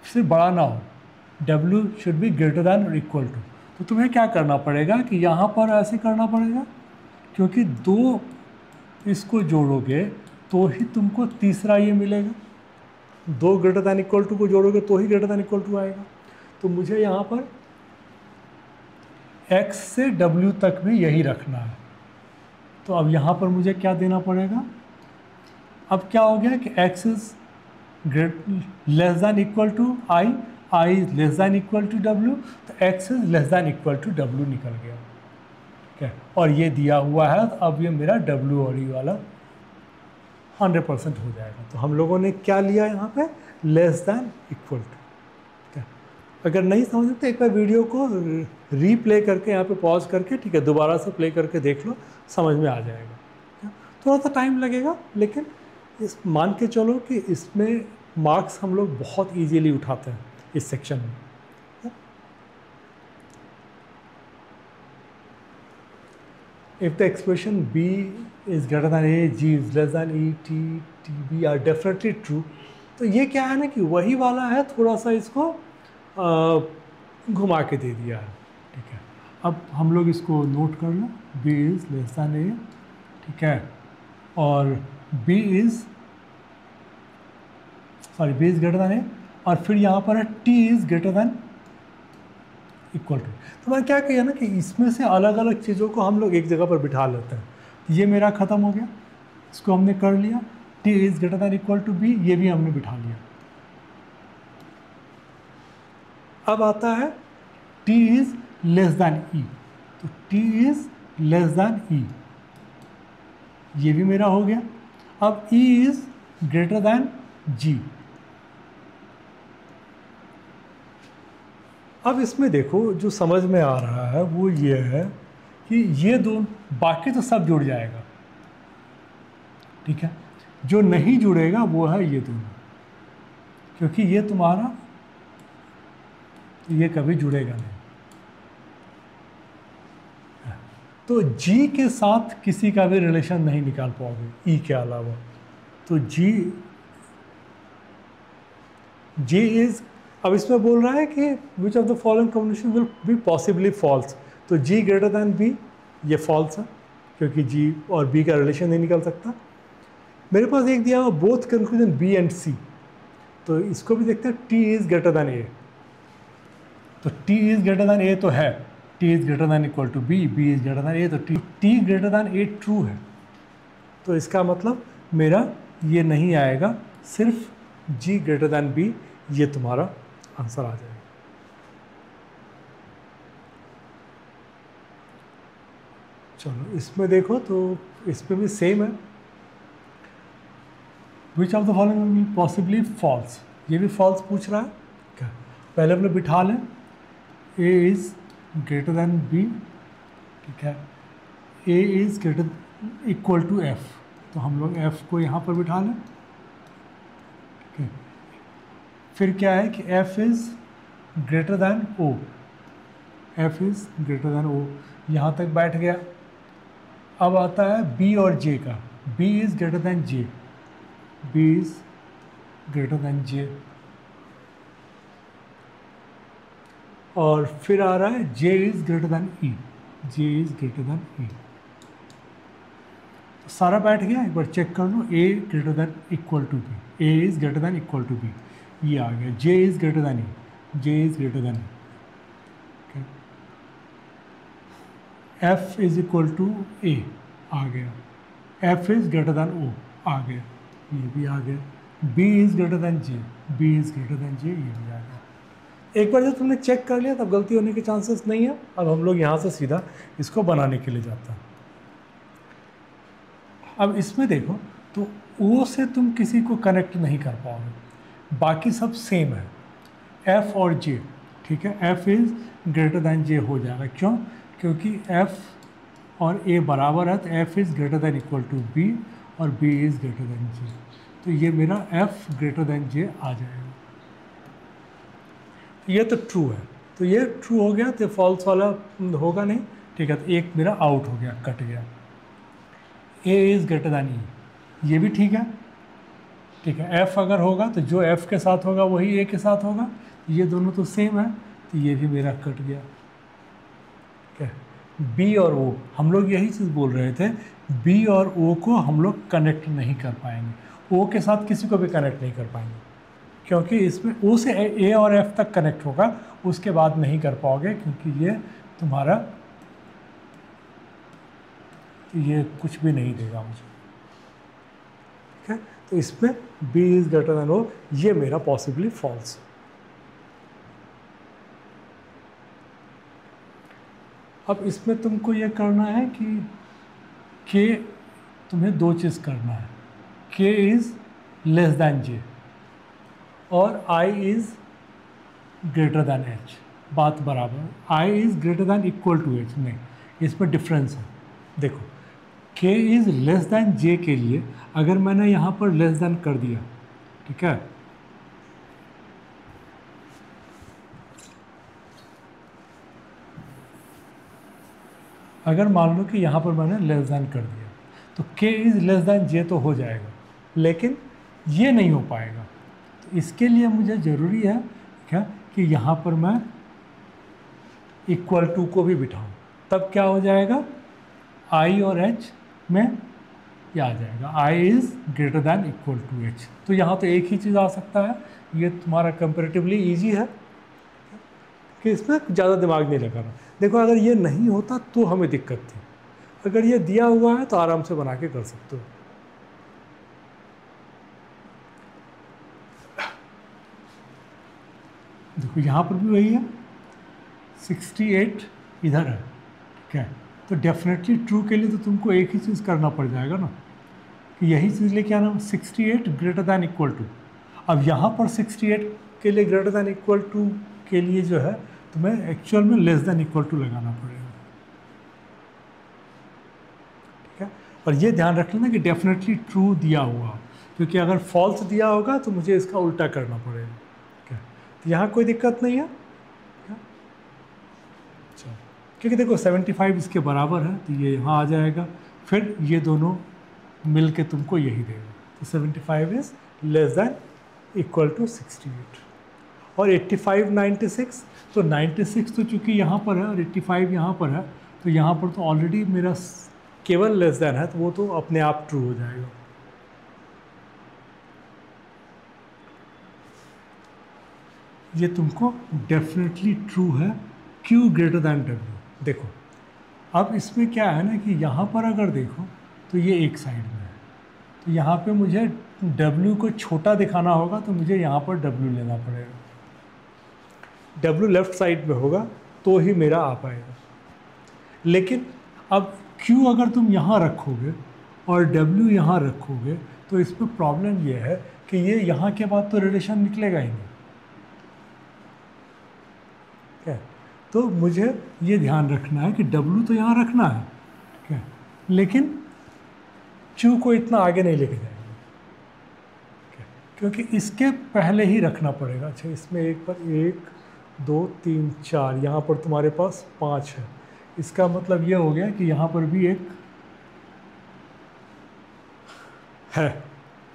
सिर्फ बड़ा ना हो, W should be greater than और इक्वल टू, तो तुम्हें क्या करना पड़ेगा कि यहाँ पर ऐसे करना पड़ेगा, क्योंकि दो इसको जोड़ोगे तो ही तुमको तीसरा ये मिलेगा, दो ग्रेटर दैन इक्वल टू को जोड़ोगे तो ही ग्रेटर दैन इक्वल टू आएगा। तो मुझे यहाँ पर X से W तक भी यही रखना है, तो अब यहाँ पर मुझे क्या देना पड़ेगा, अब क्या हो गया कि X is less than equal to I, I is less than equal to W, तो X is less than equal to W निकल गया, ठीक है, और ये दिया हुआ है, तो अब ये मेरा W और E वाला 100% हो जाएगा। तो हम लोगों ने क्या लिया यहाँ पे, लेस दैन इक्वल टू। ठीक है, अगर नहीं समझ तो एक बार वीडियो को रीप्ले करके यहाँ पे पॉज करके, ठीक है, दोबारा से प्ले करके देख लो, समझ में आ जाएगा। थोड़ा सा टाइम लगेगा, लेकिन इस मान के चलो कि इसमें मार्क्स हम लोग बहुत ईजीली उठाते हैं इस सेक्शन में। If the expression B is greater than A, G is less than E, T, B are definitely true। तो ये क्या है ना कि वही वाला है, थोड़ा सा इसको घुमा के दे दिया है। ठीक है, अब हम लोग इसको नोट कर लो, B is less than A, ठीक है, और B is greater than A, और फिर यहाँ पर है T is greater than equal to. तो मैंने क्या किया ना कि इसमें से अलग अलग चीज़ों को हम लोग एक जगह पर बिठा लेते हैं। ये मेरा ख़त्म हो गया, इसको हमने कर लिया, T is greater than equal to B, ये भी हमने बिठा लिया। अब आता है T is less then E, तो T is less then E, ये भी मेरा हो गया। अब E is greater then G। अब इसमें देखो जो समझ में आ रहा है वो ये है कि ये दोनों, बाकी तो सब जुड़ जाएगा, ठीक है, जो नहीं जुड़ेगा वो है ये दोनों, क्योंकि ये तुम्हारा, ये कभी जुड़ेगा नहीं। तो G के साथ किसी का भी रिलेशन नहीं निकाल पाओगे E के अलावा। तो G इज, अब इसमें बोल रहा है कि which of the following combination will be possibly false. तो G ग्रेटर दैन B, ये फॉल्स है क्योंकि G और B का रिलेशन नहीं निकल सकता। मेरे पास एक दिया हुआ both conclusion B and C, तो इसको भी देखते हैं, T is greater than A। तो T is greater than A तो है, T is greater than equal to B, B is greater than A, तो T greater than A true है। तो इसका मतलब मेरा ये नहीं आएगा, सिर्फ G ग्रेटर दैन B, ये तुम्हारा आंसर आ जाएगा। चलो इसमें देखो, तो इसमें भी सेम है, which of the following possibly false, ये भी फॉल्स पूछ रहा है। क्या, पहले हमने बिठा लें, A is greater than B, ठीक है, A is greater equal to F, तो हम लोग F को यहाँ पर बिठा लें, ठीक है। फिर क्या है कि F is greater then O, F is greater then O, यहाँ तक बैठ गया। अब आता है B और J का, B is greater than J, B is greater than J, और फिर आ रहा है J is greater than E, J is greater than E। तो सारा बैठ गया, एक बार चेक कर लो, A greater than equal to B, A is greater than equal to B, ये आ गया। J is greater than E, J is greater than E, F is equal to A आ गया, F is greater then O आ गया, ये भी आ गया। B is greater than J, B is greater than J, ये भी आ गया। एक बार जब तुमने चेक कर लिया तब गलती होने के चांसेस नहीं है। अब हम लोग यहाँ से सीधा इसको बनाने के लिए जाते हैं। अब इसमें देखो, तो O से तुम किसी को कनेक्ट नहीं कर पाओगे, बाकी सब सेम है, F और J, ठीक है, F is greater than J हो जाएगा। क्यों? क्योंकि F और A बराबर है, तो F is greater than equal to B और B is greater than J, तो ये मेरा F ग्रेटर दैन J आ जाएगा। ये तो ट्रू है, तो ये ट्रू हो गया, तो फॉल्स वाला होगा नहीं, ठीक है, तो एक मेरा आउट हो गया, कट गया। A is greater than E, ये भी ठीक है, ठीक है। F अगर होगा तो जो F के साथ होगा वही A के साथ होगा, ये दोनों तो सेम है, तो ये भी मेरा कट गया। ठीक है, B और O, हम लोग यही चीज़ बोल रहे थे, B और O को हम लोग कनेक्ट नहीं कर पाएंगे, O के साथ किसी को भी कनेक्ट नहीं कर पाएंगे, क्योंकि इसमें O से A और F तक कनेक्ट होगा, उसके बाद नहीं कर पाओगे, क्योंकि ये तुम्हारा, ये कुछ भी नहीं देगा मुझे। ठीक है, तो इसमें B is greater then O, ये मेरा पॉसिबली फॉल्स। अब इसमें तुमको ये करना है कि तुम्हें दो चीज़ करना है, k is less than j और i is greater than h, बात बराबर। i is greater than equal to h, नहीं, इसमें डिफरेंस है। देखो k is less than j के लिए अगर मैंने यहाँ पर लेस दैन कर दिया, ठीक है, अगर मान लो कि यहाँ पर मैंने लेस दैन कर दिया तो k is less than j तो हो जाएगा, लेकिन ये नहीं हो पाएगा। तो इसके लिए मुझे ज़रूरी है क्या कि यहाँ पर मैं इक्वल टू को भी बिठाऊँ, तब क्या हो जाएगा, i और h में ये आ जाएगा, i is greater than equal to h। तो यहाँ तो एक ही चीज़ आ सकता है, ये तुम्हारा कंपेरेटिवली ईजी है कि इसमें ज़्यादा दिमाग नहीं लगाना। देखो अगर ये नहीं होता तो हमें दिक्कत थी, अगर ये दिया हुआ है तो आराम से बना के कर सकते हो। देखो यहाँ पर भी वही है, 68 इधर है, ठीक है, तो डेफिनेटली ट्रू के लिए तो तुमको एक ही चीज़ करना पड़ जाएगा ना, कि यही चीज़ लेके आना, 68 ग्रेटर दैन इक्वल टू। अब यहाँ पर 68 के लिए ग्रेटर दैन इक्वल टू के लिए जो है तुम्हें एक्चुअल में लेस दैन इक्वल टू लगाना पड़ेगा, ठीक है। और ये ध्यान रख लेना कि डेफिनेटली ट्रू दिया हुआ, क्योंकि अगर फॉल्स दिया होगा तो मुझे इसका उल्टा करना पड़ेगा, ठीक है। तो यहाँ कोई दिक्कत नहीं है, चलो, क्योंकि देखो 75 इसके बराबर है तो ये यहाँ आ जाएगा, फिर ये दोनों मिल के तुमको यही देगा। तो 75 is less than equal to 68 और 85 96, तो 96 तो चूँकि यहाँ पर है और 85 यहाँ पर है, तो यहाँ पर तो ऑलरेडी मेरा केवल लेस दैन है, तो वो तो अपने आप ट्रू हो जाएगा। ये तुमको डेफिनेटली ट्रू है, Q ग्रेटर दैन W। देखो अब इसमें क्या है ना कि यहाँ पर अगर देखो तो ये एक साइड में है, तो यहाँ पे मुझे W को छोटा दिखाना होगा, तो मुझे यहाँ पर W लेना पड़ेगा। W लेफ्ट साइड में होगा तो ही मेरा आ पाएगा। लेकिन अब Q अगर तुम यहाँ रखोगे और W यहाँ रखोगे तो इस पर प्रॉब्लम ये है कि ये यहाँ के बाद तो रिलेशन निकलेगा ही नहीं, ठीक है। तो मुझे ये ध्यान रखना है कि W तो यहाँ रखना है, ठीक है, लेकिन Q को इतना आगे नहीं लेके जाएंगे, क्योंकि इसके पहले ही रखना पड़ेगा। अच्छा, इसमें एक पर 1 2 3 4, यहाँ पर तुम्हारे पास 5 है, इसका मतलब ये हो गया कि यहाँ पर भी एक है,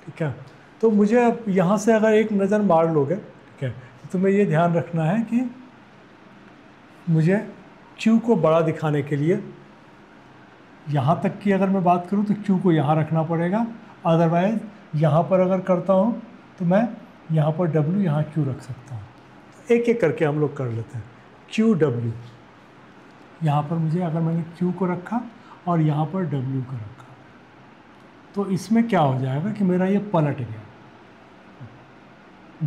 ठीक है। तो मुझे अब यहाँ से अगर एक नज़र मार लोगे, ठीक है, तो तुम्हें ये ध्यान रखना है कि मुझे Q को बड़ा दिखाने के लिए यहाँ तक की अगर मैं बात करूँ तो Q को यहाँ रखना पड़ेगा, अदरवाइज़ यहाँ पर अगर करता हूँ तो मैं यहाँ पर W यहाँ Q रख सकता हूँ। एक एक करके हम लोग कर लेते हैं। Q W, यहाँ पर मुझे अगर मैंने Q को रखा और यहाँ पर W को रखा, तो इसमें क्या हो जाएगा कि मेरा ये पलट गया,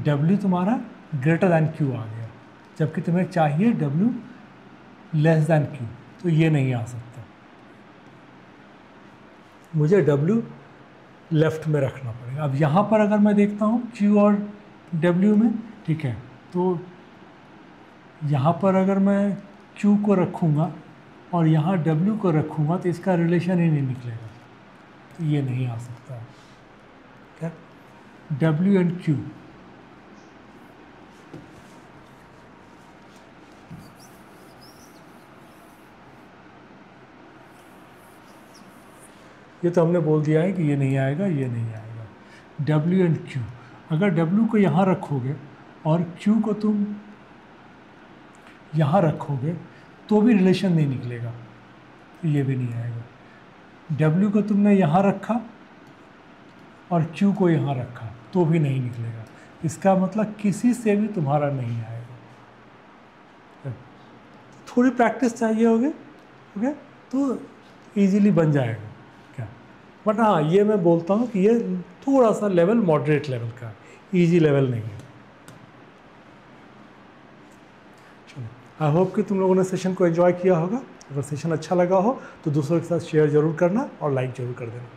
W तुम्हारा ग्रेटर दैन Q आ गया, जबकि तुम्हें चाहिए W लेस दैन Q, तो ये नहीं आ सकता। मुझे W लेफ़्ट में रखना पड़ेगा। अब यहाँ पर अगर मैं देखता हूँ Q और W में, ठीक है, तो यहाँ पर अगर मैं Q को रखूँगा और यहाँ W को रखूँगा तो इसका रिलेशन ही नहीं निकलेगा, तो ये नहीं आ सकता है, क्या, W एंड Q। ये तो हमने बोल दिया है कि ये नहीं आएगा, ये नहीं आएगा। W एंड Q, अगर W को यहाँ रखोगे और Q को तुम यहाँ रखोगे तो भी रिलेशन नहीं निकलेगा, तो ये भी नहीं आएगा। W को तुमने यहाँ रखा और Q को यहाँ रखा तो भी नहीं निकलेगा, इसका मतलब किसी से भी तुम्हारा नहीं आएगा। थोड़ी प्रैक्टिस चाहिए होगी, ओके, तो इजीली बन जाएगा क्या। बट हाँ, ये मैं बोलता हूँ कि ये थोड़ा सा लेवल मॉडरेट लेवल का, इजी लेवल नहीं है। चलो, आई होप कि तुम लोगों ने सेशन को एंजॉय किया होगा। अगर सेशन अच्छा लगा हो तो दूसरों के साथ शेयर ज़रूर करना और लाइक ज़रूर कर देना।